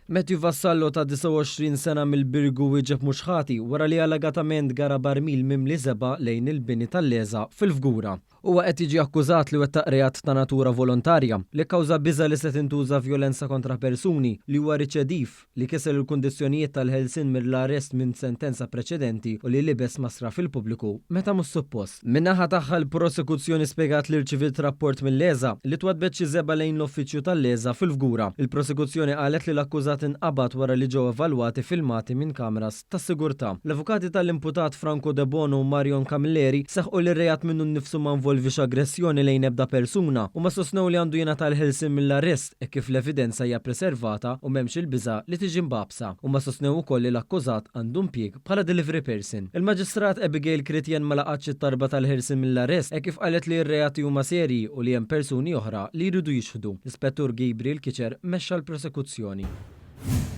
Matthew Vassallo ta' 29 sena mill-Birgu wieġeb mhux ħati wara li allegatament gara barmil mimli seba' lejn il-bini tal-Leża fil-Fgura. Huwa qed jiġi akkużat li wettaq reat ta' natura volontarja li kkawża biża' li se tintuża vjolenza kontra persuni li huwa riċediv li kiser il-kundizzjonijiet tal-ħelsien mill-arrest minn sentenza preċedenti u li libes masra fil-pubbliku meta mhux suppost. Min-naħa tagħha l-prosekuzzjoni spjegat li rċivit rapport mill-Leża li twadbet xi seba' lejn l-uffiċċju tal-Leża fil-Fgura. Il-prosekuzzjoni qalet li l-akkużat inqabad wara li ġew evalwati filmati minn kameras tas-sigurtà. L-avukati tal-imputat Franco De Bono u Marion Camilleri seħħu li r-reat minnu nnifsu ma involvix aggressjoni lejn ebda persuna u ma sostnew li għandu jingħata l-ħelsien mill-arrest e kif l-evidenza hija preservata u m'hemmx il-biża' li tiġi mbabsa u ma sostnew ukoll li l-akkużat għandu impjieg bħala delivery person. Il-Maġistrat Abigail Kritjen ma laqatx it-talba tal-ħelsien mill-arrest e kif qalet li r-reati huma serji u li hemm persuni oħra li jridu jixħdu. L-Ispettur Gabriel Kiċer mexxa l-prosekuzzjoni.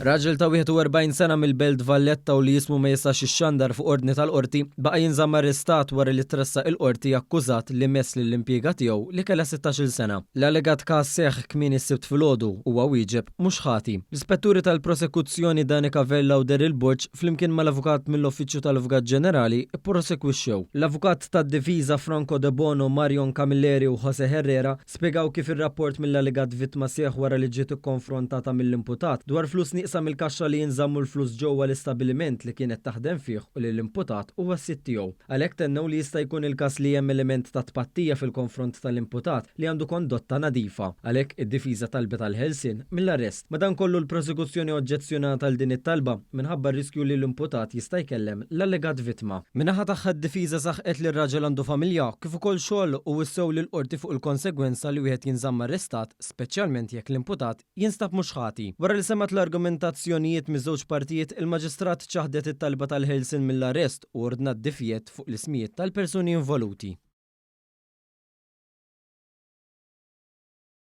Raġel ta' 41 sena mill-Belt Valletta u li jismu ma jistax ix-xandar fuq ordni tal-qorti baqa' jinżamm arrestat wara li tressaq il-qorti akkużat li mess lill-impjega tiegħu li kellha 16-il sena. L-allegat każ seħħ kmieni s-sibt filgħodu huwa wieġeb mhux ħati. L-ispetturi tal-prosekuzzjoni Danica Vella u Daryl Burch flimkien mal-avukat mill-Uffiċċju tal-Avukat Ġenerali ipprosekwixxew. L-avukat tad-difiża Franco De Bono, Marion Camilleri u Jose Herrera spjegaw kif ir-rapport mill-allegat vittma seħħ wara li ġiet ikkonfrontata mill-imputat dwar flus nieqsa mill-kaxxa li jinżammu l-flus ġewwa l-istabbiliment li kienet taħdem fih u li l-imputat huwa s-sitt tiegħu. Għalhekk tennew li jista' jkun il-każ li hemm element ta' tpattija fil-konfront tal-imputat li għandu kondotta nadifa. Għalhekk id-difiża talbet għall-ħelsien mill-arrest. Madankollu l-prosekuzzjoni oġġezzjonata għal din it-talba minħabba r-riskju li l-imputat jista' jkellem l-allegat vittma. Min-naħa tagħha d-difiża saħqet li r-raġel għandu familja kif ukoll xogħol u wissew lil qorti fuq il-konsegwenza li wieħed jinżamm arrestat, speċjalment jekk l-imputat jinstab mhux ħati. Wara li semat l-argumentazzjonijiet miż-żewġ partijiet, il-Maġistrat ċaħdet it-talba tal-ħelsien mill-arrest u ordnat diffijiet fuq l-ismijiet tal-persuni involuti.